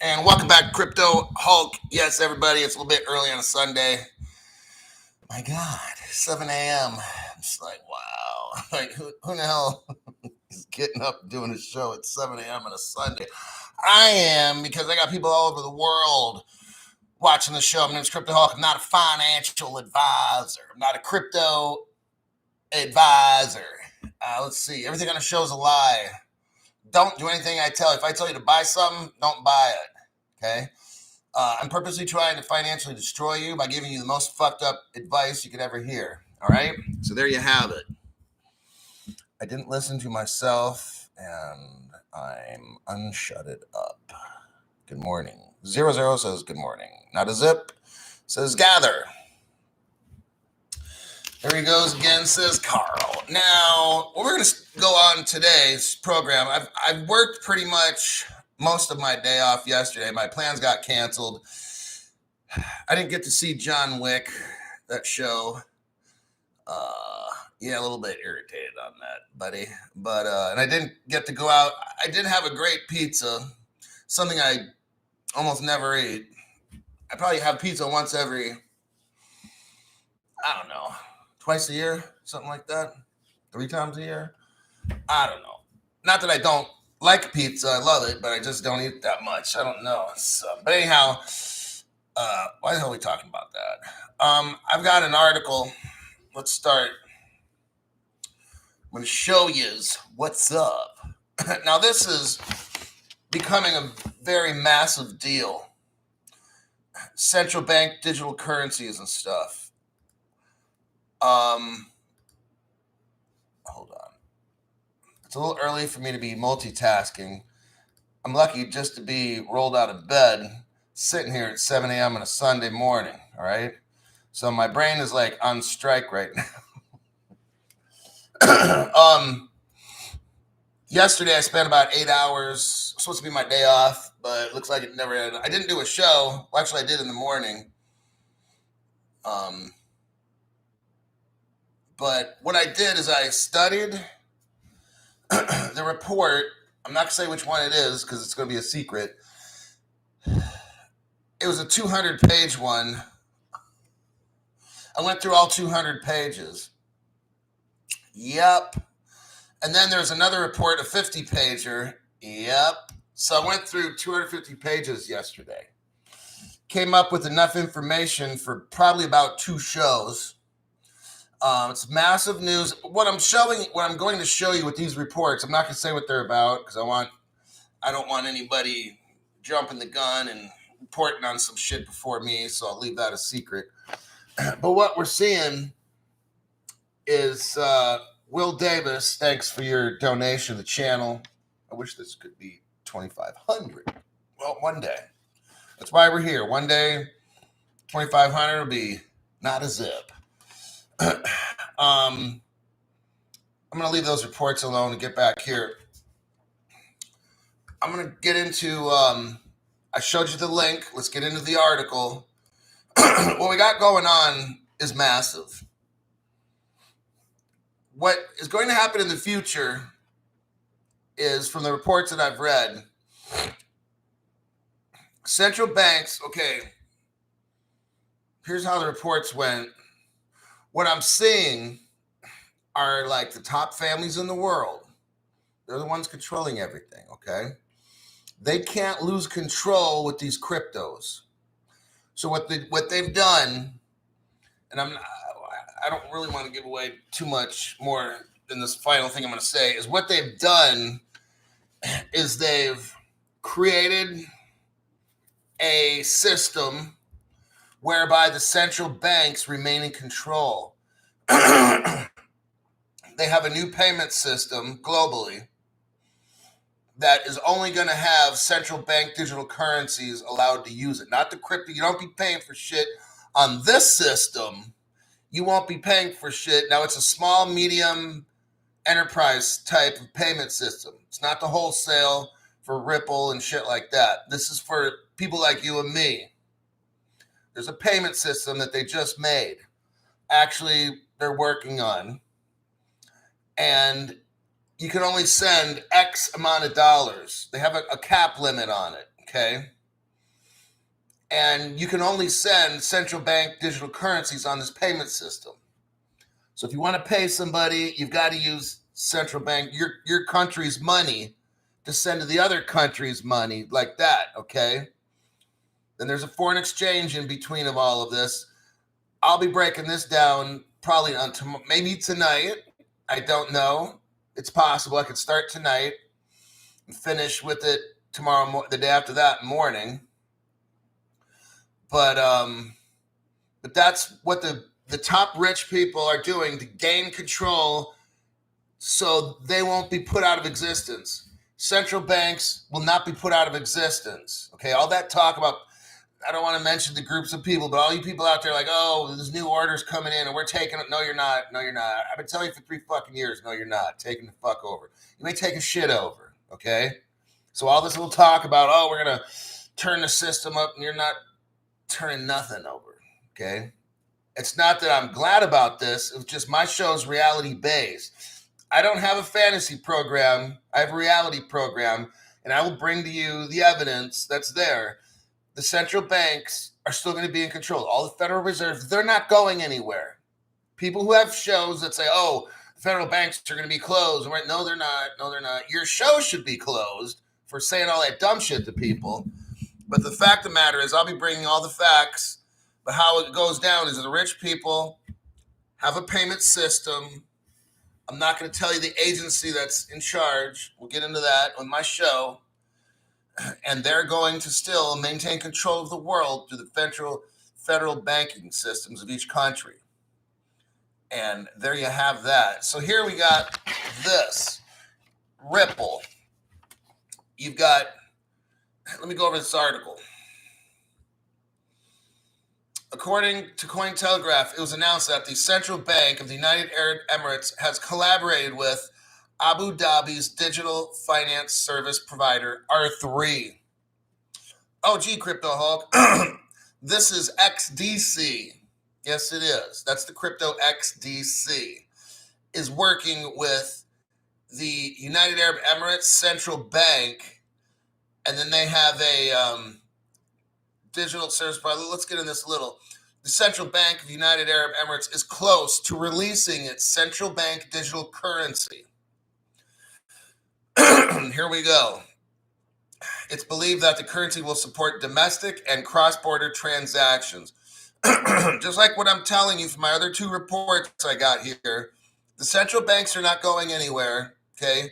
And welcome back, Crypto Hulk. Yes, everybody, it's a little bit early on a Sunday. My God, 7 a.m. It's like, wow. Like, who the hell is getting up and doing a show at 7 a.m. on a Sunday? I am, because I got people all over the world watching the show. My name is Crypto Hulk. I'm not a financial advisor. I'm not a crypto advisor. Let's see. Everything on the show is a lie. Don't do anything I tell you. If I tell you to buy something, don't buy it. Okay? I'm purposely trying to financially destroy you by giving you the most fucked up advice you could ever hear. All right? So there you have it. I didn't listen to myself and I'm unshutted up. Good morning. 00 says good morning. Not a zip. Says gather. There he goes again, says Carl. Now, what we're going to go on today's program, I've worked pretty much most of my day off yesterday. My plans got canceled. I didn't get to see John Wick, that show. Yeah, a little bit irritated on that, buddy. But and I didn't get to go out. I did have a great pizza, something I almost never eat. I probably have pizza once every, I don't know, twice a year, something like that. 3 times a year. I don't know. Not that I don't like pizza. I love it, but I just don't eat that much. I don't know. But anyhow, why the hell are we talking about that? I've got an article. Let's start. I'm going to show you what's up. Now, this is becoming a very massive deal. Central bank digital currencies and stuff. Hold on. It's a little early for me to be multitasking. I'm lucky just to be rolled out of bed, sitting here at 7 a.m. on a Sunday morning, all right? So my brain is like on strike right now. Yesterday I spent about 8 hours. Supposed to be my day off, but it looks like it never ended. I didn't do a show. Well, actually, I did in the morning. But what I did is I studied the report. I'm not going to say which one it is because it's going to be a secret. It was a 200-page one. I went through all 200 pages. Yep. And then there's another report, a 50-pager. Yep. So I went through 250 pages yesterday. Came up with enough information for probably about 2 shows. It's massive news. What I'm going to show you with these reports, I'm not going to say what they're about because I don't want anybody jumping the gun and reporting on some shit before me, so I'll leave that a secret. But what we're seeing is Will Davis, thanks for your donation to the channel. I wish this could be 2,500. Well, one day. That's why we're here. One day, 2,500 will be not a zip. I'm going to leave those reports alone and get back here. I'm going to get into, I showed you the link. Let's get into the article. What we got going on is massive. What is going to happen in the future is, from the reports that I've read, central banks, okay, here's how the reports went. What I'm seeing are like the top families in the world. They're the ones controlling everything, okay? They can't lose control with these cryptos. So what they've done, and I don't really want to give away too much more than this final thing I'm going to say, is what they've done is they've created a system whereby the central banks remain in control. They have a new payment system globally that is only going to have central bank digital currencies allowed to use it. Not the crypto. You don't be paying for shit on this system. You won't be paying for shit. Now, it's a small, medium enterprise type of payment system. It's not the wholesale for Ripple and shit like that. This is for people like you and me. There's a payment system that they just made. Actually, they're working on. And you can only send X amount of dollars. They have a cap limit on it, okay? And you can only send central bank digital currencies on this payment system. So if you want to pay somebody, you've got to use central bank, your country's money to send to the other country's money like that, okay? Then there's a foreign exchange in between of all of this. I'll be breaking this down probably on maybe tonight. I don't know. It's possible I could start tonight and finish with it tomorrow, the day after that morning. But that's what the top rich people are doing to gain control so they won't be put out of existence. Central banks will not be put out of existence. Okay, all that talk about, I don't want to mention the groups of people, but all you people out there like, oh, there's new orders coming in and we're taking it. No, you're not. No, you're not. I've been telling you for 3 fucking years. No, you're not. Taking the fuck over. You may take a shit over. Okay? So all this little talk about, oh, we're going to turn the system up, and you're not turning nothing over. Okay? It's not that I'm glad about this. It's just my show's reality based. I don't have a fantasy program. I have a reality program, and I will bring to you the evidence that's there. The central banks are still going to be in control. All the Federal Reserves, they're not going anywhere. People who have shows that say, oh, the federal banks are going to be closed. I'm like, no, they're not. No, they're not. Your show should be closed for saying all that dumb shit to people. But the fact of the matter is I'll be bringing all the facts. But how it goes down is that the rich people have a payment system. I'm not going to tell you the agency that's in charge. We'll get into that on my show. And they're going to still maintain control of the world through the federal banking systems of each country. And there you have that. So here we got this. Ripple. You've got, let me go over this article. According to Cointelegraph, it was announced that the Central Bank of the United Arab Emirates has collaborated with Abu Dhabi's digital finance service provider, R3. Oh, gee, Crypto Hulk. This is XDC. Yes, it is. That's the crypto XDC. Is working with the United Arab Emirates Central Bank, and then they have a digital service provider. Let's get in this a little. The Central Bank of the United Arab Emirates is close to releasing its central bank digital currency. Here we go. It's believed that the currency will support domestic and cross-border transactions. Just like what I'm telling you from my other 2 reports I got here, the central banks are not going anywhere, okay?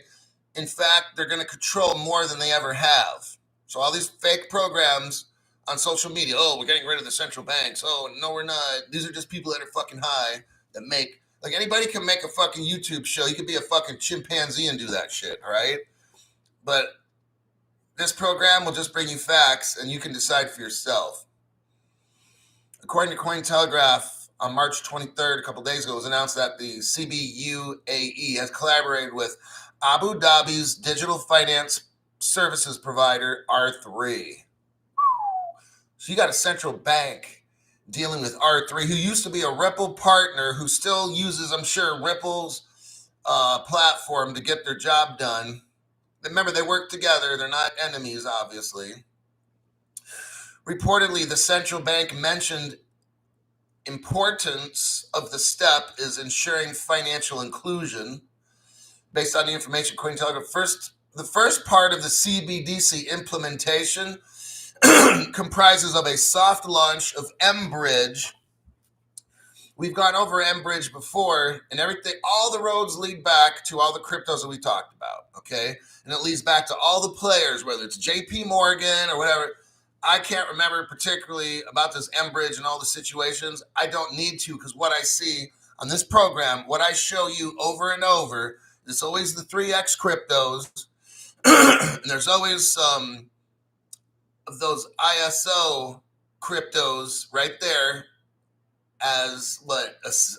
In fact, they're going to control more than they ever have. So all these fake programs on social media, oh, we're getting rid of the central banks. Oh, no, we're not. These are just people that are fucking high that make, like anybody can make a fucking YouTube show. You could be a fucking chimpanzee and do that shit, all right? But this program will just bring you facts and you can decide for yourself. According to Cointelegraph, on March 23rd, a couple days ago, it was announced that the CBUAE has collaborated with Abu Dhabi's digital finance services provider, R3. So you got a central bank dealing with R3, who used to be a Ripple partner, who still uses, I'm sure, Ripple's platform to get their job done. Remember, they work together. They're not enemies, obviously. Reportedly, the central bank mentioned importance of the step is ensuring financial inclusion. Based on the information Cointelegraph, the first part of the CBDC implementation comprises of a soft launch of mBridge. We've gone over mBridge before, and everything, all the roads lead back to all the cryptos that we talked about, okay? And it leads back to all the players, whether it's JP Morgan or whatever. I can't remember particularly about this mBridge and all the situations. I don't need to, because what I see on this program, what I show you over and over, is always the 3X cryptos, and there's always some of those ISO cryptos right there as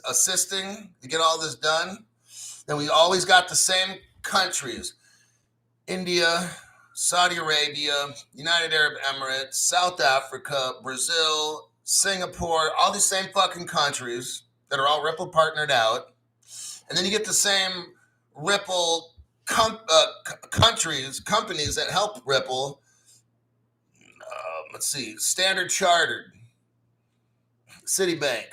assisting to get all this done. Then we always got the same countries: India, Saudi Arabia, United Arab Emirates, South Africa, Brazil, Singapore, all these same fucking countries that are all Ripple partnered out. And then you get the same Ripple companies that help Ripple. let's see, Standard Chartered, Citibank,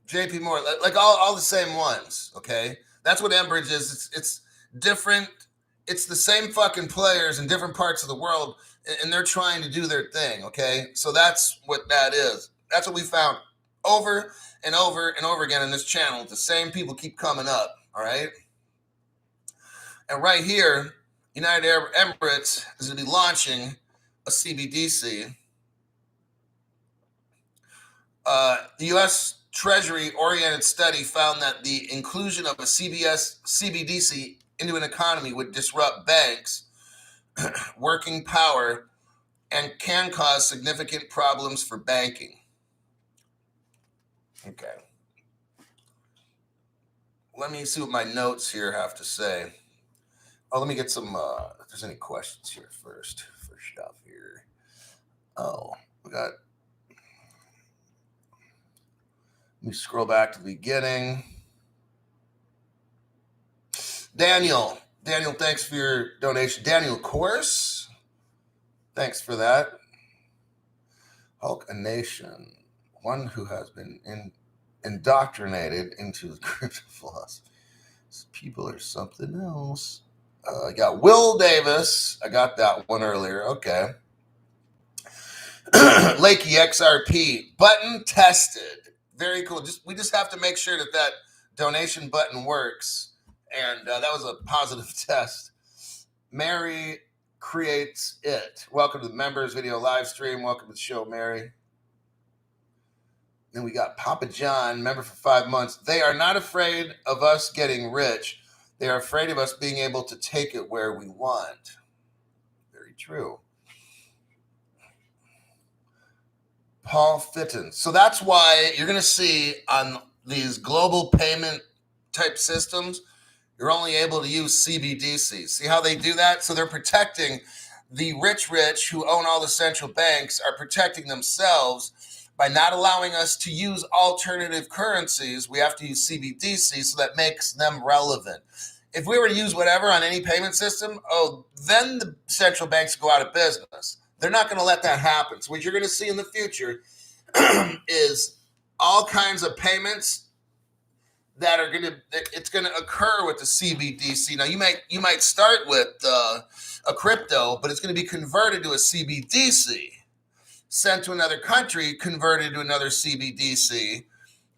JP Morgan, like all the same ones, okay? That's what Enbridge is. It's different. It's the same fucking players in different parts of the world, and they're trying to do their thing, okay? So that's what that is. That's what we found over and over and over again in this channel. The same people keep coming up, all right? And right here, United Arab Emirates is going to be launching a CBDC. The U.S. Treasury-oriented study found that the inclusion of a CBDC into an economy would disrupt banks' working power and can cause significant problems for banking. Okay. Let me see what my notes here have to say. Oh, let me get some, if there's any questions here first off here. Oh, we got, let me scroll back to the beginning. Daniel, thanks for your donation. Daniel Course, thanks for that. Hulk a Nation, one who has been indoctrinated into the crypto philosophy. People are something else. I got Will Davis. I got that one earlier. Okay. Lakey XRP, button tested. Very cool. We just have to make sure that donation button works. And that was a positive test. Mary creates it. Welcome to the members video live stream. Welcome to the show, Mary. Then we got Papa John, member for 5 months. They are not afraid of us getting rich. They are afraid of us being able to take it where we want. Very true. Paul Fitton. So that's why you're going to see on these global payment type systems, you're only able to use CBDC. See how they do that? So they're protecting the rich who own all the central banks are protecting themselves by not allowing us to use alternative currencies. We have to use CBDC, so that makes them relevant. If we were to use whatever on any payment system, then the central banks go out of business. They're not going to let that happen. So what you're going to see in the future is all kinds of payments that are it's going to occur with the CBDC. Now you might start with a crypto, but it's going to be converted to a CBDC, sent to another country, converted to another CBDC,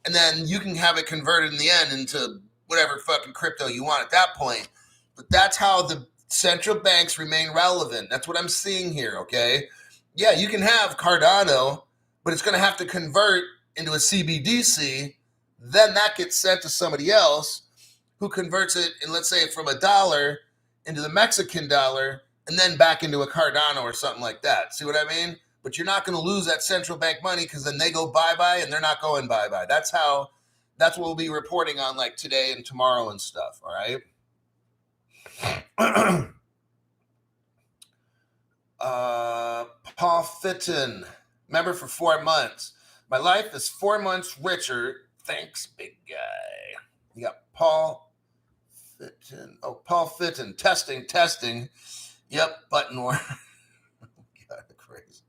and then you can have it converted in the end into whatever fucking crypto you want at that point. But that's how the central banks remain relevant. That's what I'm seeing here, okay? Yeah, you can have Cardano, but it's going to have to convert into a CBDC. Then that gets sent to somebody else who converts it, and let's say from $1 into the Mexican dollar, and then back into a Cardano or something like that. See what I mean? But you're not going to lose that central bank money, because then they go bye-bye and they're not going bye-bye. That's what we'll be reporting on like today and tomorrow and stuff, all right? Paul Fitton, member for 4 months. My life is 4 months richer. Thanks, big guy. You got Paul Fitton. Oh, Paul Fitton. Testing. Yep, button war. God, crazy.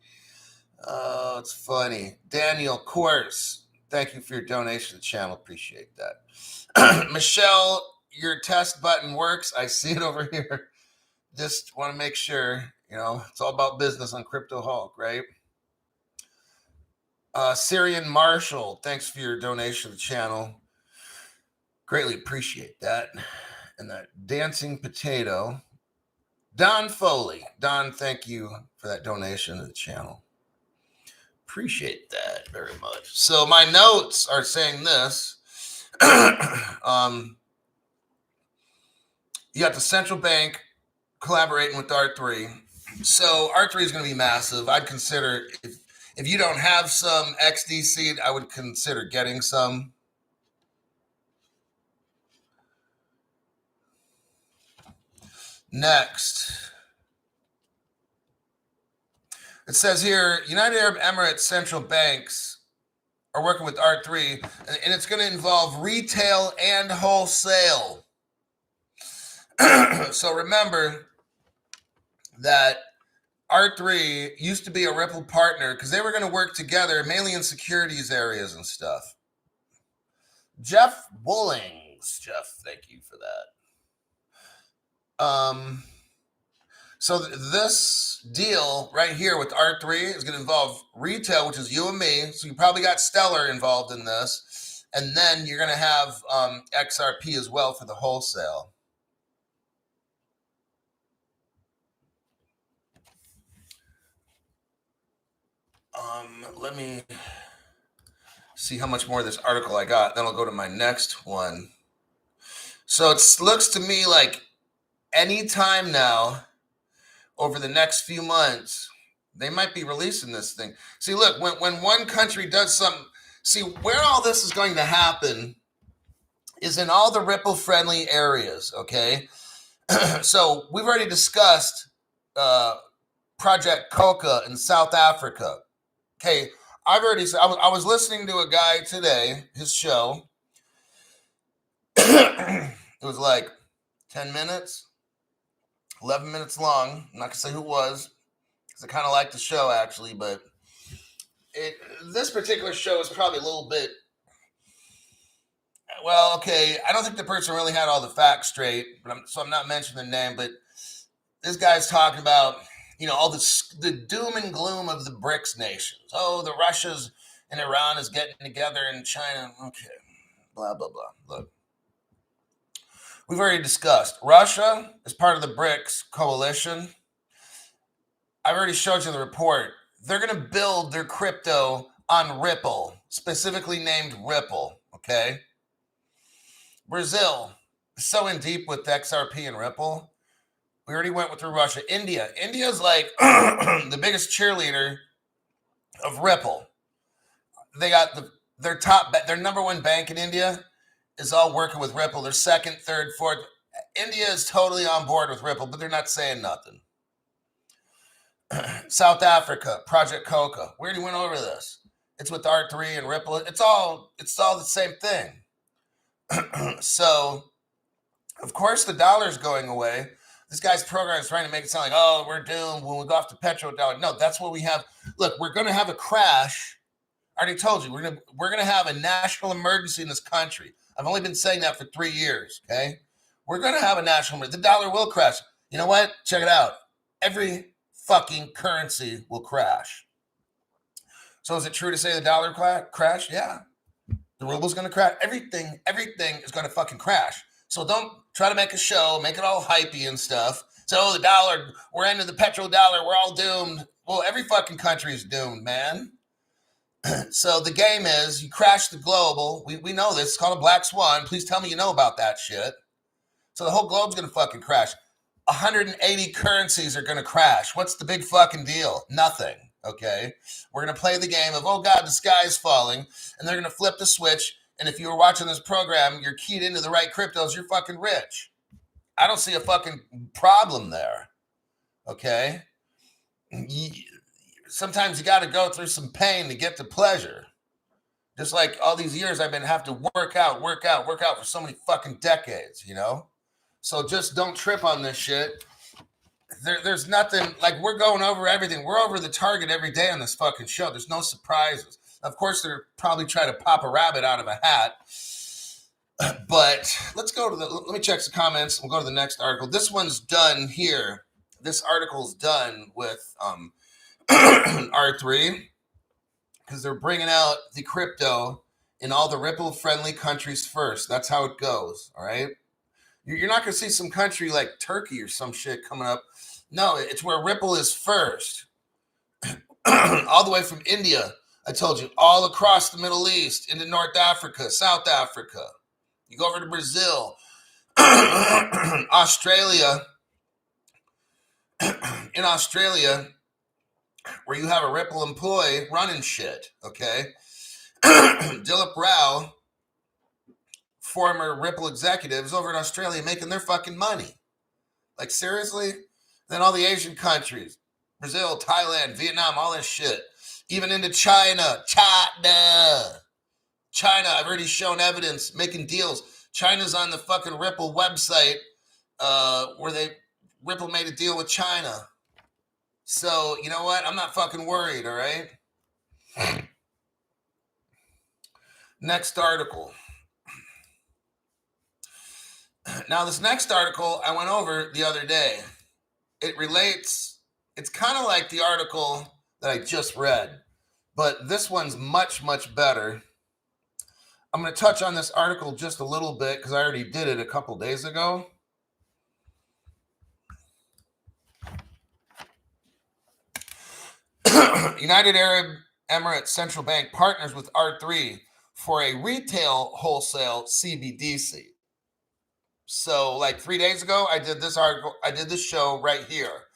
Oh, it's funny. Daniel Course, thank you for your donation to the channel. Appreciate that. Michelle, your test button works. I see it over here. Just want to make sure, it's all about business on Crypto Hulk, right? Syrian Marshall, thanks for your donation to the channel. Greatly appreciate that. And that Dancing Potato. Don Foley. Don, thank you for that donation to the channel. Appreciate that very much. So my notes are saying this. You got the central bank collaborating with R3. So R3 is going to be massive. I'd consider, if you don't have some XDC, I would consider getting some. Next. It says here, United Arab Emirates central banks are working with R3, and it's going to involve retail and wholesale. So remember that R3 used to be a Ripple partner because they were going to work together mainly in securities areas and stuff. Jeff Woolings. Jeff, thank you for that. So this deal right here with R3 is going to involve retail, which is you and me. So you probably got Stellar involved in this. And then you're going to have XRP as well for the wholesale. Let me see how much more of this article I got. Then I'll go to my next one. So it looks to me like any time now over the next few months, they might be releasing this thing. See, look, when one country does something, see, where all this is going to happen is in all the Ripple-friendly areas, okay? So we've already discussed Project Coca in South Africa. Okay, I've already said, I was listening to a guy today, his show. It was like 10 minutes, 11 minutes long. I'm not going to say who it was, because I kind of like the show, actually, but this particular show is probably a little bit, well, okay, I don't think the person really had all the facts straight, but so I'm not mentioning the name, but this guy's talking about, you know, all the doom and gloom of the BRICS nations. Oh, the Russia's and Iran is getting together in China. Okay, blah, blah, blah. Look, we've already discussed. Russia is part of the BRICS coalition. I've already showed you the report. They're going to build their crypto on Ripple, specifically named Ripple, okay? Brazil is so in deep with XRP and Ripple. We already went through Russia. India's like the biggest cheerleader of Ripple. They got their number one bank in India is all working with Ripple. Their second, third, fourth. India is totally on board with Ripple, but they're not saying nothing. South Africa, Project Coca. We already went over this. It's with R3 and Ripple. It's all the same thing. So, of course, the dollar's going away. This guy's program is trying to make it sound like, oh, we're doomed when we go off the petrodollar. No, that's what we have. Look, we're going to have a crash. I already told you, we're going to have a national emergency in this country. I've only been saying that for 3 years, okay? We're going to have a national emergency. The dollar will crash. You know what? Check it out. Every fucking currency will crash. So is it true to say the dollar crash? Yeah. The ruble's going to crash. Everything is going to fucking crash. So don't try to make a show, make it all hypey and stuff. So the dollar, we're into the petrodollar, we're all doomed. Well, every fucking country is doomed, man. So the game is you crash the global. We know this. It's called a black swan. Please tell me you know about that shit. So the whole globe's going to fucking crash. 180 currencies are going to crash. What's the big fucking deal? Nothing. Okay. We're going to play the game of, oh God, the sky is falling. And they're going to flip the switch. And if you were watching this program, you're keyed into the right cryptos, you're fucking rich. I don't see a fucking problem there. Okay? Sometimes you got to go through some pain to get to pleasure. Just like all these years I've been have to work out for so many fucking decades, you know? So just don't trip on this shit. There's nothing, like we're going over everything. We're over the target every day on this fucking show. There's no surprises. Of course, they're probably trying to pop a rabbit out of a hat. But let's go to let me check the comments. We'll go to the next article. This one's done here. This article's done with R3 because they're bringing out the crypto in all the Ripple-friendly countries first. That's how it goes, all right? You're not going to see some country like Turkey or some shit coming up. No, it's where Ripple is first. All the way from India, I told you, all across the Middle East, into North Africa, South Africa. You go over to Brazil, Australia. In Australia, where you have a Ripple employee running shit, okay? Dilip Rao, former Ripple executives over in Australia making their fucking money. Like, seriously? Then all the Asian countries, Brazil, Thailand, Vietnam, all this shit. Even into China. China, I've already shown evidence, making deals. China's on the fucking Ripple website where Ripple made a deal with China. So, you know what? I'm not fucking worried, all right? Next article. Now, this next article I went over the other day. It relates, it's kind of like the article that I just read, but this one's much, much better. I'm going to touch on this article just a little bit because I already did it a couple days ago. United Arab Emirates Central Bank partners with R3 for a retail wholesale CBDC. So, like 3 days ago, I did this article, I did this show right here.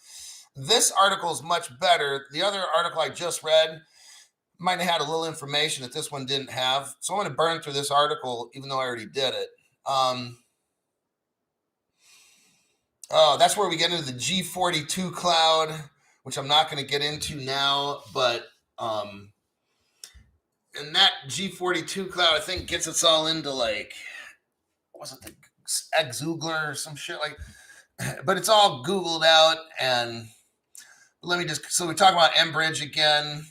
This article is much better. The other article I just read might have had a little information that this one didn't have. So I'm going to burn through this article, even though I already did it. That's where we get into the G42 cloud, which I'm not going to get into now, but and that G42 cloud, I think, gets us all into like, was it the Xugler or some shit like, but it's all Googled out. And let me just, so we talk about Enbridge again.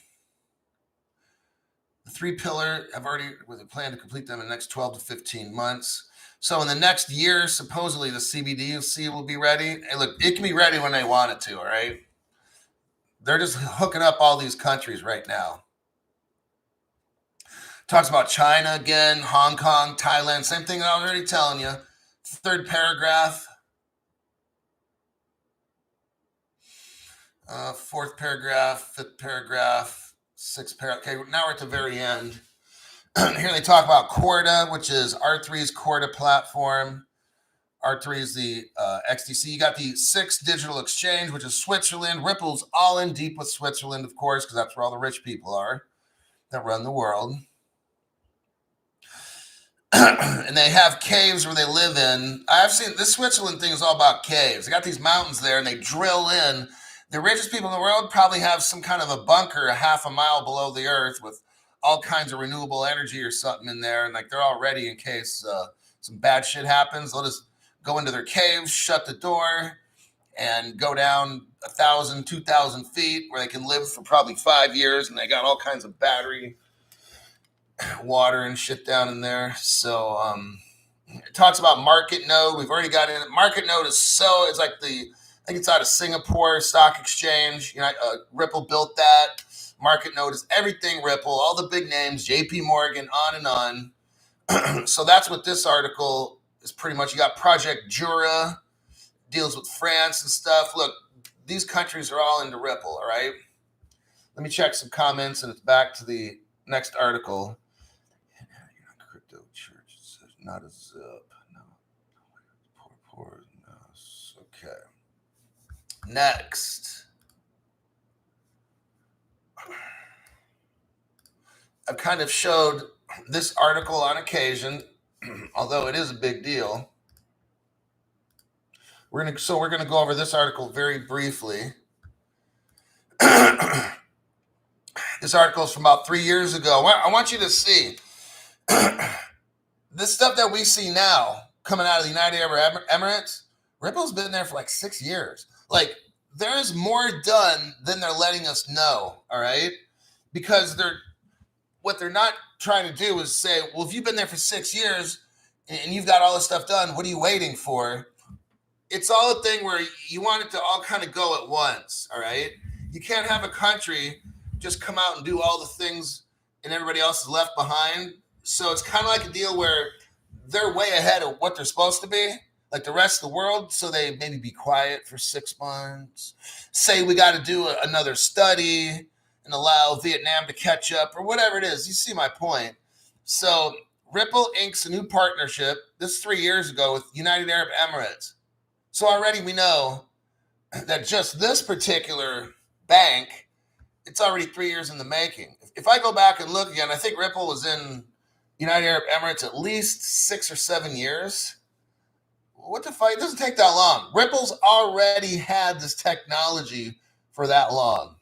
The 3 pillar have already, with a plan to complete them in the next 12 to 15 months. So in the next year, supposedly the CBDC will be ready. And look, it can be ready when they want it to, all right? They're just hooking up all these countries right now. Talks about China again, Hong Kong, Thailand, same thing that I was already telling you. Third paragraph. Fourth paragraph, fifth paragraph, sixth paragraph. Okay, now we're at the very end. Here they talk about Corda, which is R3's Corda platform. R3 is the XDC. You got the SIX Digital Exchange, which is Switzerland. Ripple's all in deep with Switzerland, of course, because that's where all the rich people are that run the world. And they have caves where they live in. I've seen this Switzerland thing is all about caves. They got these mountains there and they drill in. The richest people in the world probably have some kind of a bunker a half a mile below the earth with all kinds of renewable energy or something in there. And like they're all ready in case some bad shit happens. They'll just go into their caves, shut the door, and go down 1,000, 2,000 feet where they can live for probably 5 years. And they got all kinds of battery, water, and shit down in there. So it talks about MarketNode. We've already got in it. MarketNode is so, it's like I think it's out of Singapore Stock Exchange. You know, Ripple built that. MarketNode is everything Ripple, all the big names, JP Morgan, on and on. So that's what this article is pretty much. You got Project Jura, deals with France and stuff. Look, these countries are all into Ripple, all right? Let me check some comments, and it's back to the next article. Crypto church says not a zip. No. Poor. No. Okay. Next. I've kind of showed this article on occasion, although it is a big deal. We're gonna go over this article very briefly. This article is from about 3 years ago. I want you to see this stuff that we see now coming out of the United Arab Emirates. Ripple's been there for like 6 years. Like, there is more done than they're letting us know, all right? Because what they're not trying to do is say, well, if you've been there for 6 years and you've got all this stuff done, what are you waiting for? It's all a thing where you want it to all kind of go at once, all right? You can't have a country just come out and do all the things and everybody else is left behind. So it's kind of like a deal where they're way ahead of what they're supposed to be, like the rest of the world. So they maybe be quiet for 6 months, say we got to do another study and allow Vietnam to catch up or whatever it is. You see my point. So Ripple inks a new partnership. This is 3 years ago with United Arab Emirates. So already we know that just this particular bank, it's already 3 years in the making. If I go back and look again, I think Ripple was in United Arab Emirates at least 6 or 7 years. What the fuck? It doesn't take that long. Ripple's already had this technology for that long.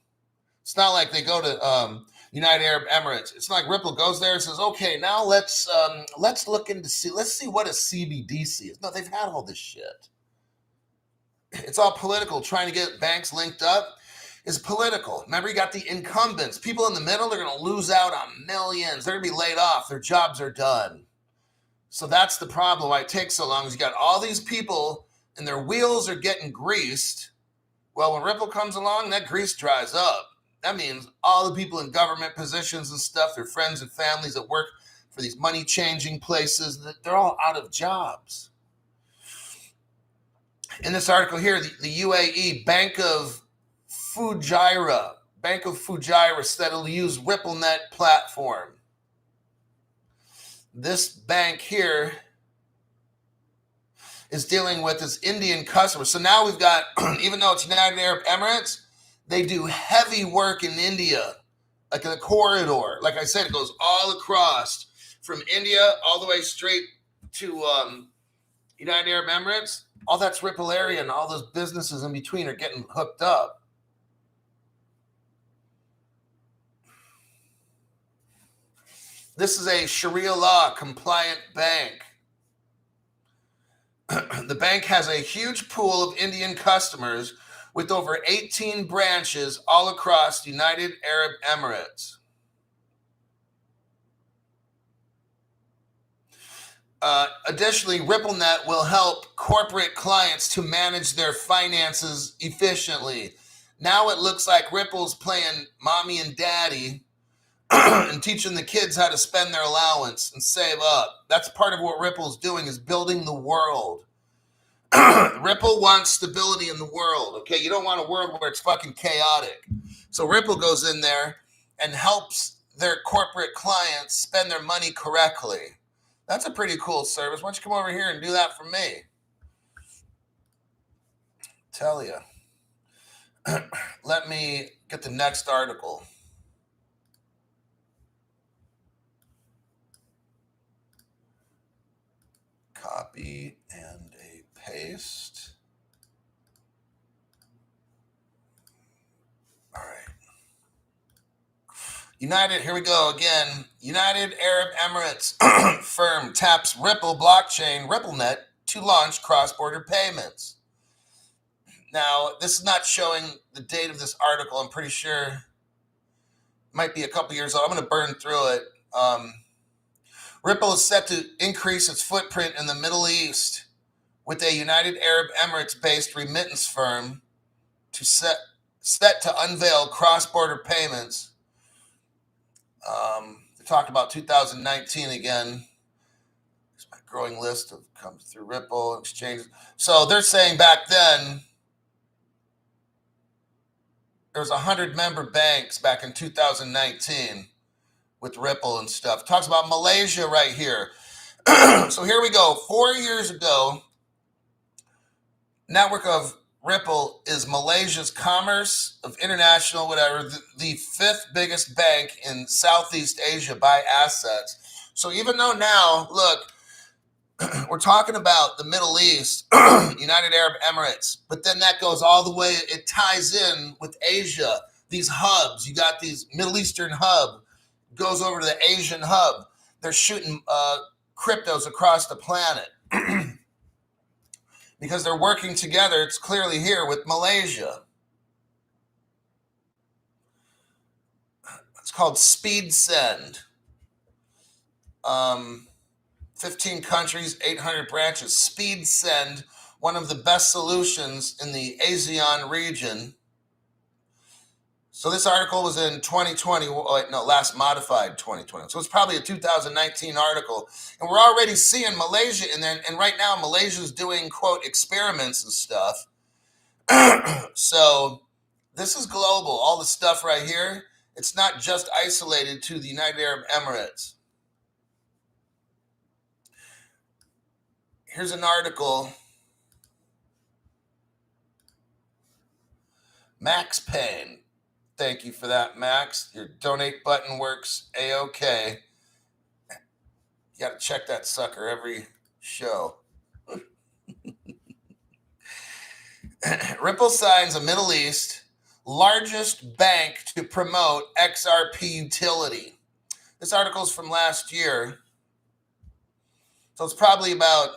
It's not like they go to United Arab Emirates. It's not like Ripple goes there and says, okay, now let's look into let's see what a CBDC is. No, they've had all this shit. It's all political, trying to get banks linked up. is political. Remember, you got the incumbents. People in the middle, they're going to lose out on millions. They're going to be laid off. Their jobs are done. So that's the problem. Why it takes so long is you got all these people and their wheels are getting greased. Well, when Ripple comes along, that grease dries up. That means all the people in government positions and stuff, their friends and families that work for these money-changing places, they're all out of jobs. In this article here, the UAE Bank of Fujairah said it'll use RippleNet platform. This bank here is dealing with this Indian customer. So now we've got, even though it's United Arab Emirates, they do heavy work in India, like the corridor. Like I said, it goes all across from India all the way straight to United Arab Emirates. All that's Ripple area, and all those businesses in between are getting hooked up. This is a Sharia law compliant bank. The bank has a huge pool of Indian customers with over 18 branches all across the United Arab Emirates. Additionally, RippleNet will help corporate clients to manage their finances efficiently. Now it looks like Ripple's playing mommy and daddy and teaching the kids how to spend their allowance and save up. That's part of what Ripple's doing, is building the world. Ripple wants stability in the world, okay? You don't want a world where it's fucking chaotic. So Ripple goes in there and helps their corporate clients spend their money correctly. That's a pretty cool service. Why don't you come over here and do that for me? Tell you. Let me get the next article. Copy and a paste. All right. Here we go again. United Arab Emirates firm taps Ripple blockchain, RippleNet, to launch cross-border payments. Now, this is not showing the date of this article. I'm pretty sure it might be a couple years old. I'm going to burn through it. Ripple is set to increase its footprint in the Middle East with a United Arab Emirates-based remittance firm set to unveil cross-border payments. They talked about 2019 again. There's my growing list of comes through Ripple exchanges. So they're saying back then there was 100 member banks back in 2019 with Ripple and stuff. Talks about Malaysia right here. So here we go. 4 years ago, network of Ripple is Malaysia's Commerce of International, whatever, the fifth biggest bank in Southeast Asia by assets. So even though now, look, we're talking about the Middle East, United Arab Emirates, but then that goes all the way, it ties in with Asia, these hubs. You got these Middle Eastern hub, goes over to the Asian hub. They're shooting cryptos across the planet. Because they're working together, it's clearly here with Malaysia. It's called SpeedSend. 15 countries, 800 branches. SpeedSend, one of the best solutions in the ASEAN region. So this article was in 2020, last modified 2020. So it's probably a 2019 article. And we're already seeing Malaysia in there. And right now, Malaysia's doing, quote, experiments and stuff. So this is global. All the stuff right here, it's not just isolated to the United Arab Emirates. Here's an article. Max Payne. Thank you for that, Max. Your donate button works A-OK. You got to check that sucker every show. Ripple signs a Middle East largest bank to promote XRP utility. This article is from last year. So it's probably about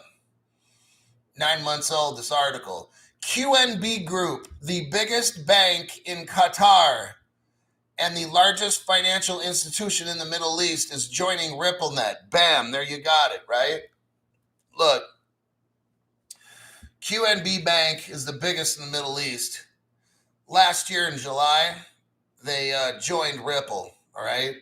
9 months old, this article. QNB Group, the biggest bank in Qatar and the largest financial institution in the Middle East, is joining RippleNet. Bam, there you got it, right? Look, QNB Bank is the biggest in the Middle East. Last year in July, they joined Ripple, all right?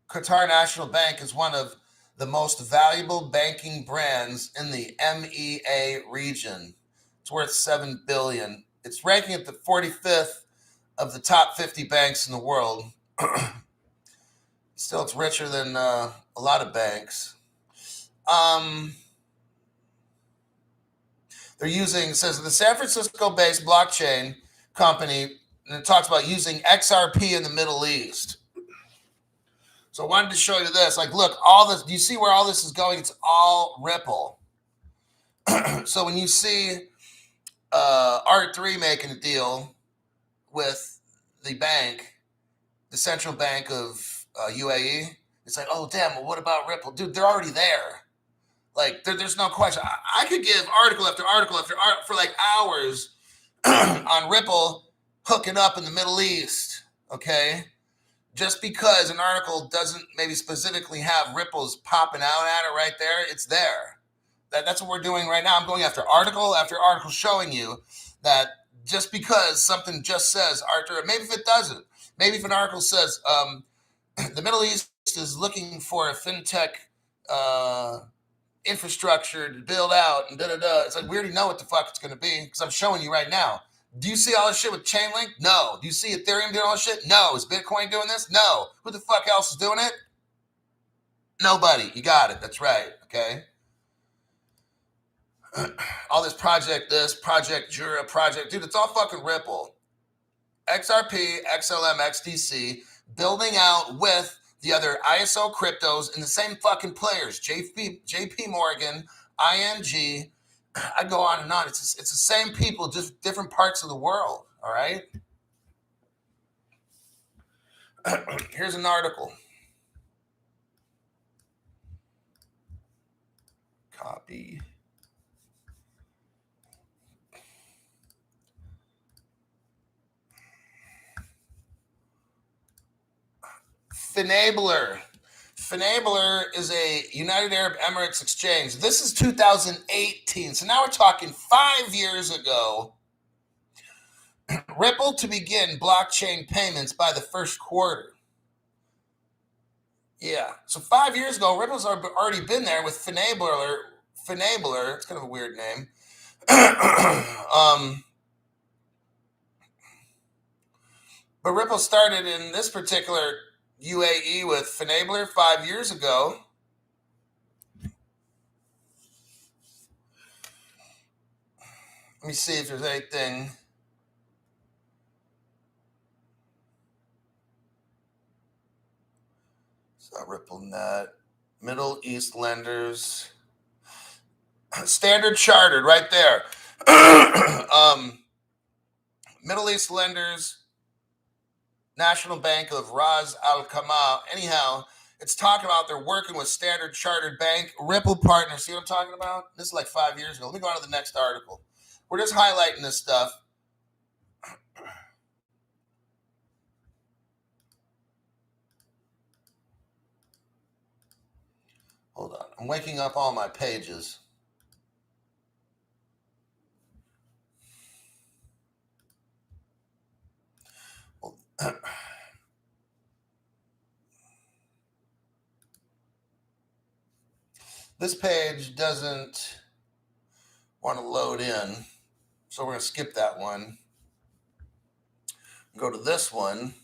Qatar National Bank is one of the most valuable banking brands in the MEA region. It's worth $7 billion. It's ranking at the 45th of the top 50 banks in the world. Still, it's richer than a lot of banks. They're using, it says the San Francisco-based blockchain company, and it talks about using XRP in the Middle East. So I wanted to show you this. Like, look, all this, do you see where all this is going? It's all Ripple. So when you see R3 making a deal with the bank, the central bank of UAE, it's like, oh, damn, well, what about Ripple? Dude, they're already there. Like, there's no question. I could give article after article for like hours on Ripple hooking up in the Middle East, okay? Just because an article doesn't maybe specifically have Ripples popping out at it right there, it's there. That's what we're doing right now. I'm going after article showing you that just because something just says Arthur, maybe if it doesn't, maybe if an article says the Middle East is looking for a fintech infrastructure to build out and da-da-da. It's like we already know what the fuck it's going to be because I'm showing you right now. Do you see all this shit with Chainlink? No. Do you see Ethereum doing all this shit? No. Is Bitcoin doing this? No. Who the fuck else is doing it? Nobody. You got it. That's right. Okay. All this project Jura, dude, it's all fucking Ripple. XRP, XLM, XDC, building out with the other ISO cryptos and the same fucking players, JP Morgan, ING. I go on and on. It's the same people, just different parts of the world. All right. Here's an article. Copy. Finabler. Finabler is a United Arab Emirates exchange. This is 2018. So now we're talking 5 years ago. Ripple to begin blockchain payments by the first quarter. Yeah. So 5 years ago, Ripple's already been there with Finabler. It's kind of a weird name. But Ripple started in this particular UAE with Finabler 5 years ago. Let me see if there's anything. So RippleNet, Middle East lenders, Standard Chartered right there. Middle East lenders, National Bank of Ras Al Khaimah. Anyhow, it's talking about they're working with Standard Chartered Bank, Ripple Partners. See what I'm talking about? This is like 5 years ago. Let me go on to the next article. We're just highlighting this stuff. Hold on. I'm waking up all my pages. This page doesn't want to load in, so we're going to skip that one. Go to this one.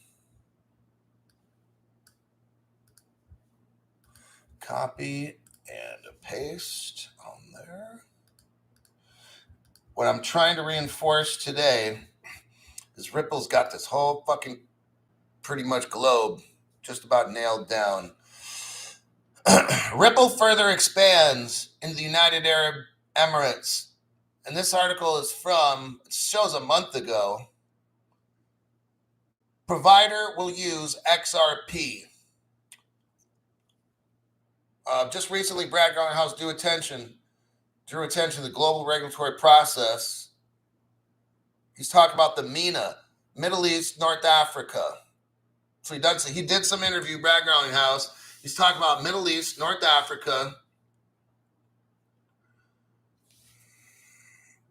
Copy and paste on there. What I'm trying to reinforce today is Ripple's got this whole fucking pretty much globe just about nailed down. Ripple further expands in the United Arab Emirates. And this article is from, it shows a month ago. Provider will use XRP. Just recently, Brad Garlinghouse drew attention to the global regulatory process. He's talking about the MENA, Middle East, North Africa. So he did some interview, Brad Garlinghouse. He's talking about Middle East, North Africa,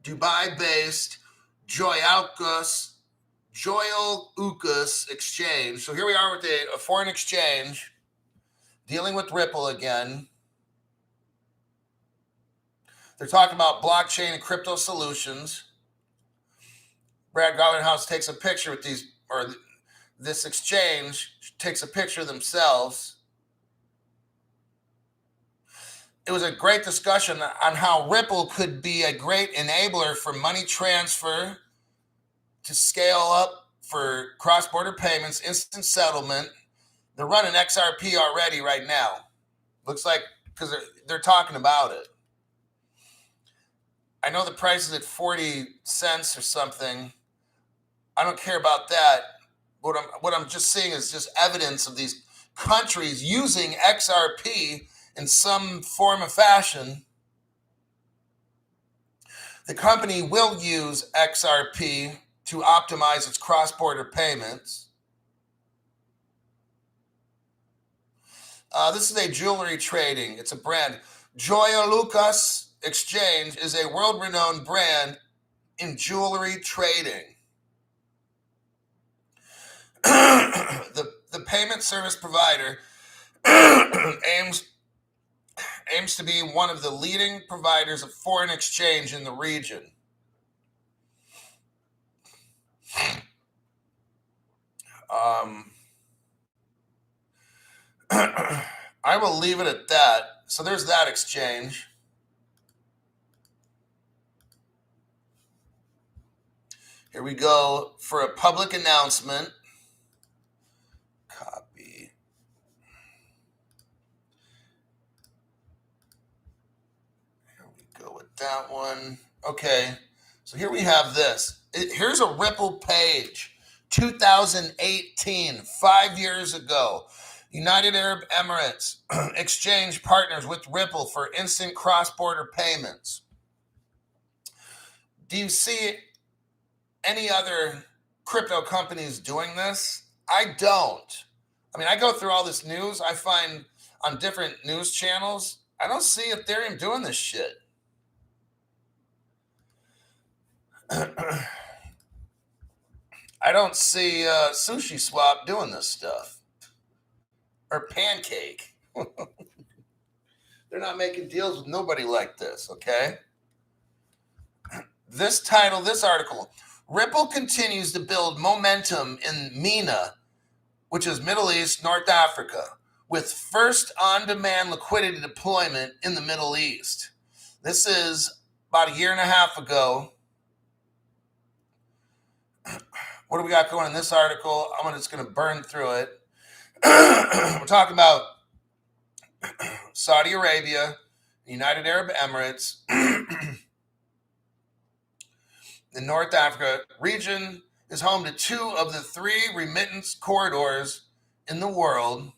Dubai-based Joyalcus exchange. So here we are with a foreign exchange dealing with Ripple again. They're talking about blockchain and crypto solutions. Brad Garlinghouse takes a picture with this exchange takes a picture of themselves. It was a great discussion on how Ripple could be a great enabler for money transfer to scale up for cross-border payments, instant settlement. They're running XRP already right now. Looks like, because they're talking about it. I know the price is at 40 cents or something. I don't care about that. What I'm just seeing is just evidence of these countries using XRP in some form of fashion. The company will use XRP to optimize its cross-border payments. This is a jewelry trading. It's a brand. Joya Lucas Exchange is a world-renowned brand in jewelry trading. The payment service provider aims to be one of the leading providers of foreign exchange in the region. I will leave it at that. So there's that exchange. Here we go for a public announcement. Copy. Here we go with that one. Okay, so here we have this. Here's a Ripple page, 2018, 5 years ago. United Arab Emirates exchange partners with Ripple for instant cross-border payments. Do you see any other crypto companies doing this? I don't. I mean, I go through all this news. I find on different news channels, I don't see Ethereum doing this shit. I don't see Sushi Swap doing this stuff. Or Pancake. They're not making deals with nobody like this, okay? This article, Ripple continues to build momentum in MENA, which is Middle East, North Africa, with first on-demand liquidity deployment in the Middle East. This is about a year and a half ago. What do we got going in this article? I'm just going to burn through it. We're talking about Saudi Arabia, United Arab Emirates, the North Africa region is home to 2 of the 3 remittance corridors in the world.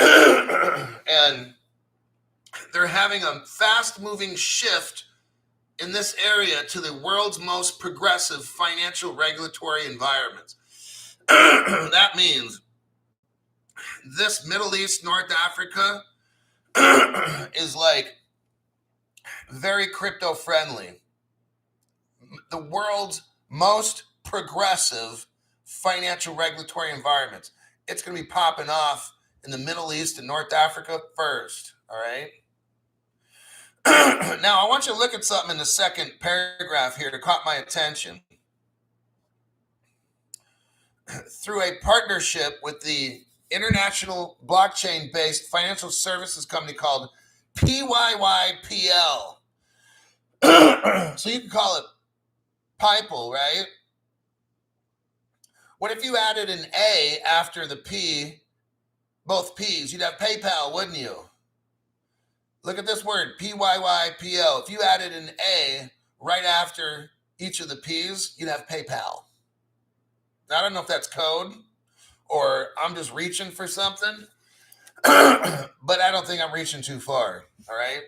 And they're having a fast-moving shift in this area to the world's most progressive financial regulatory environments. That means this Middle East, North Africa is like very crypto friendly. The world's most progressive financial regulatory environments. It's going to be popping off in the Middle East and North Africa first. All right. Now, I want you to look at something in the second paragraph here that caught my attention. Through a partnership with the international blockchain-based financial services company called PYYPL. So you can call it Pipel, right? What if you added an A after the P, both P's? You'd have PayPal, wouldn't you? Look at this word, PYYPL. If you added an A right after each of the P's, you'd have PayPal. Now, I don't know if that's code or I'm just reaching for something. But I don't think I'm reaching too far. All right.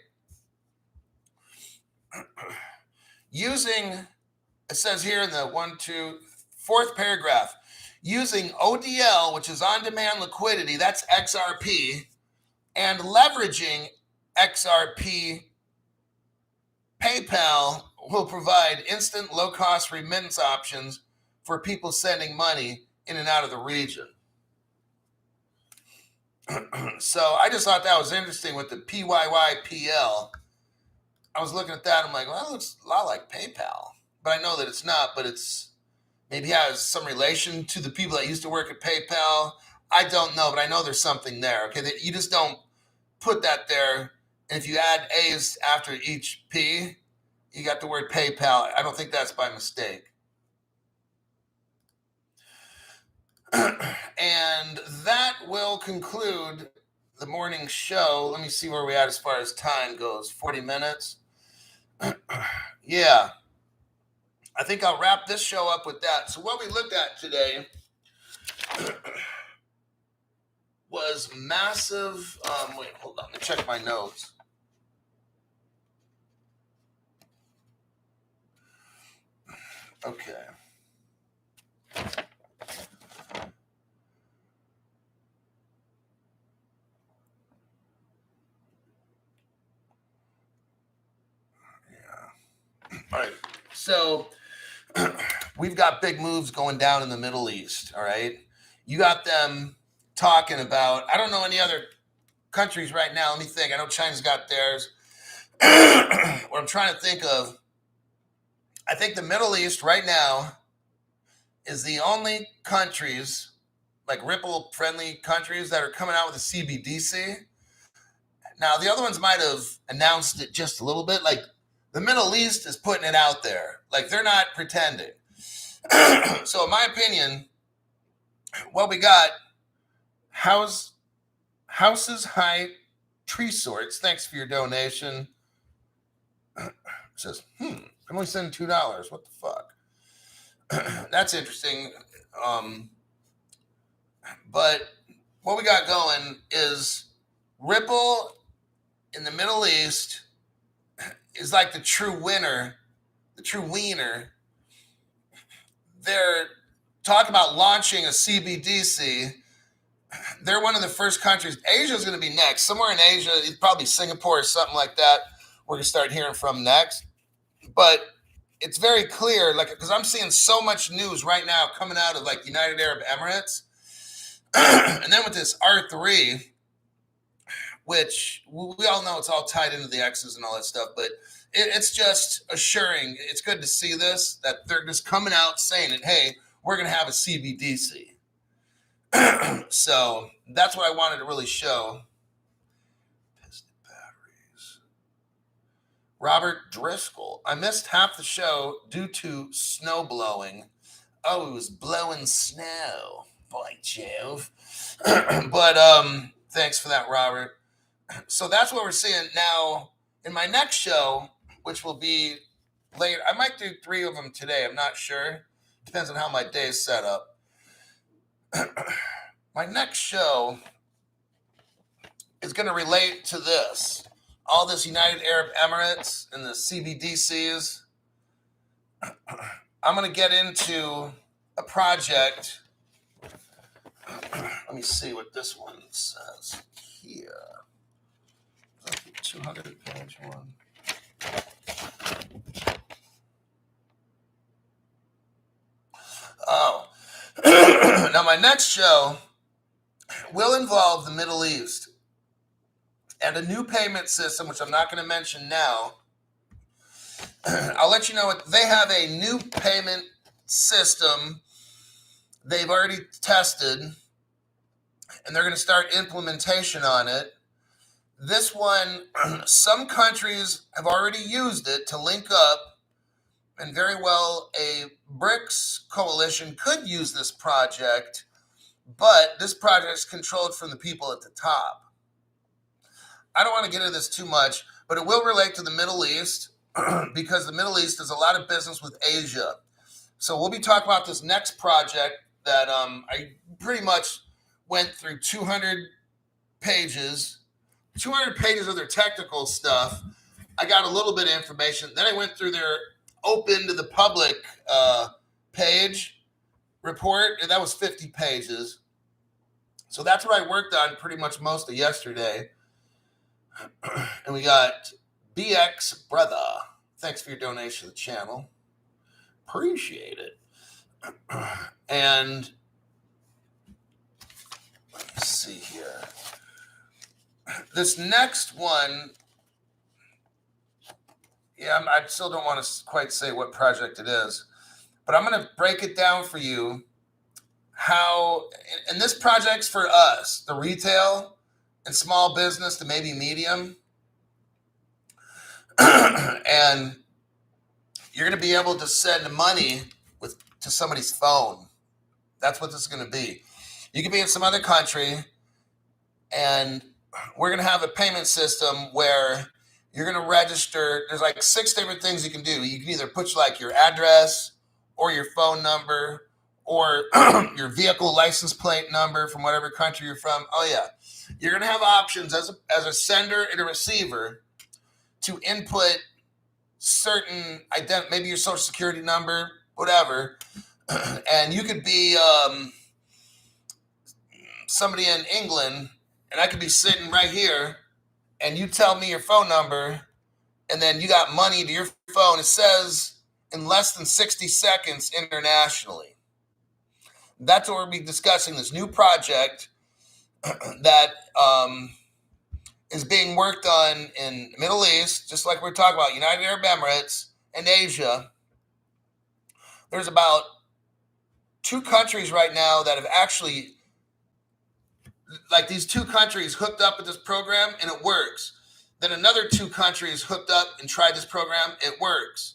Using, it says here in the fourth paragraph, using ODL, which is on-demand liquidity, that's XRP, and leveraging XRP, PayPal will provide instant low-cost remittance options for people sending money in and out of the region. So I just thought that was interesting with the PYYPL. I was looking at that. I'm like, well, that looks a lot like PayPal, but I know that it's not. But it's maybe has some relation to the people that used to work at PayPal. I don't know, but I know there's something there. Okay, you just don't put that there. And if you add A's after each P, you got the word PayPal. I don't think that's by mistake. And that will conclude the morning show. Let me see where we're at as far as time goes. 40 minutes. Yeah. I think I'll wrap this show up with that. So what we looked at today was massive. Wait, hold on. Let me check my notes. Okay. Yeah. All right. So we've got big moves going down in the Middle East. All right. You got them talking about, I don't know any other countries right now. Let me think. I know China's got theirs. What I'm trying to think of, I think the Middle East right now is the only countries, like Ripple friendly countries, that are coming out with a CBDC. Now, the other ones might have announced it just a little bit. Like the Middle East is putting it out there. Like they're not pretending. So in my opinion, what we got, Houses High Tree Sorts, thanks for your donation. It says, I'm only sending $2. What the fuck? That's interesting. But what we got going is Ripple in the Middle East is like the true winner, the true wiener. They're talking about launching a CBDC. They're one of the first countries. Asia is going to be next. Somewhere in Asia, probably Singapore or something like that, we're going to start hearing from next. But it's very clear, like, because I'm seeing so much news right now coming out of like United Arab Emirates. And then with this R3, which we all know it's all tied into the X's and all that stuff, but it's just assuring. It's good to see this, that they're just coming out saying it, hey, we're going to have a CBDC. So that's what I wanted to really show. Piston batteries. Robert Driscoll. I missed half the show due to snow blowing. Oh, it was blowing snow. By Jove. But thanks for that, Robert. So that's what we're seeing now in my next show, which will be later. I might do 3 of them today. I'm not sure. Depends on how my day is set up. My next show is going to relate to this. All this United Arab Emirates and the CBDCs. I'm going to get into a project. Let me see what this one says here. 200 page one. Oh. Now my next show will involve the Middle East and a new payment system, which I'm not going to mention now. I'll let you know what they have, a new payment system they've already tested, and they're going to start implementation on it. This one, some countries have already used it to link up, and very well a BRICS coalition could use this project, but this project is controlled from the people at the top. I don't want to get into this too much, but it will relate to the Middle East because the Middle East does a lot of business with Asia. So we'll be talking about this next project that I pretty much went through 200 pages, 200 pages of their technical stuff. I got a little bit of information. Then I went through their open to the public page report, and that was 50 pages. So that's what I worked on pretty much most of yesterday. And we got BX Brother. Thanks for your donation to the channel. Appreciate it. And let's see here. This next one, I still don't want to quite say what project it is, but I'm going to break it down for you how, and this project's for us, the retail and small business to maybe medium. And you're going to be able to send money to somebody's phone. That's what this is going to be. You could be in some other country, and we're going to have a payment system where you're going to register. There's like 6 different things you can do. You can either put like your address or your phone number or your vehicle license plate number from whatever country you're from. Oh yeah. You're going to have options as a sender and a receiver to input certain maybe your social security number, whatever. And you could be somebody in England, and I could be sitting right here, and you tell me your phone number, and then you got money to your phone. It says in less than 60 seconds internationally. That's what we'll be discussing, this new project that is being worked on in the Middle East, just like we're talking about, United Arab Emirates and Asia. There's about 2 countries right now that have actually, like these 2 countries hooked up with this program and it works. Then another 2 countries hooked up and tried this program, it works.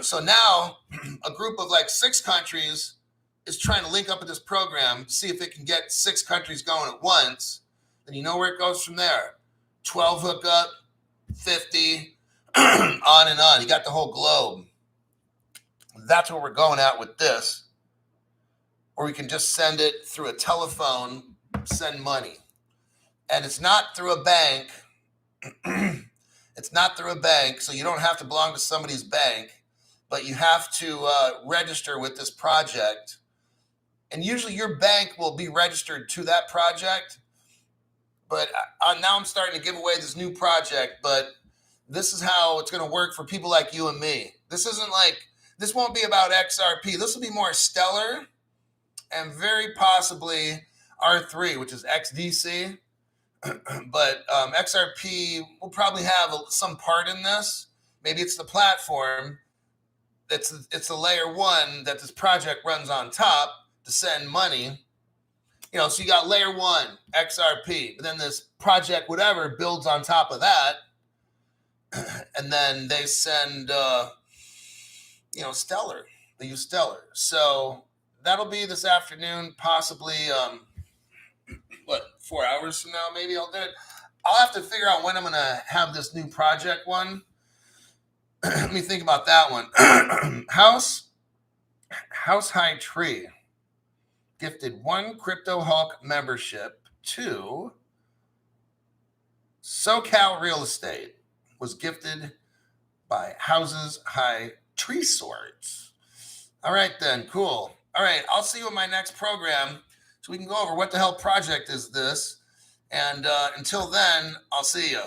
So now a group of like 6 countries is trying to link up with this program, see if it can get 6 countries going at once. And you know where it goes from there. 12 hookup, 50, on and on. You got the whole globe. That's where we're going at with this. Or we can just send it through a telephone, send money. And it's not through a bank. It's not through a bank, so you don't have to belong to somebody's bank, but you have to register with this project. And usually your bank will be registered to that project. But now I'm starting to give away this new project, but this is how it's going to work for people like you and me. This won't be about XRP. This will be more Stellar and very possibly R3, which is XDC. But XRP will probably have some part in this. Maybe it's the platform. It's the layer 1 that this project runs on top to send money. So you got layer 1, XRP, but then this project, whatever, builds on top of that. And then they send, Stellar. They use Stellar. So that'll be this afternoon, possibly, 4 hours from now, maybe I'll do it. I'll have to figure out when I'm going to have this new project one. Let me think about that one. House High Tree gifted 1 Crypto Hulk membership to SoCal Real Estate. Was gifted by Houses High Tree Sorts. All right then, cool. All right, I'll see you in my next program so we can go over what the hell project is this. And until then, I'll see you.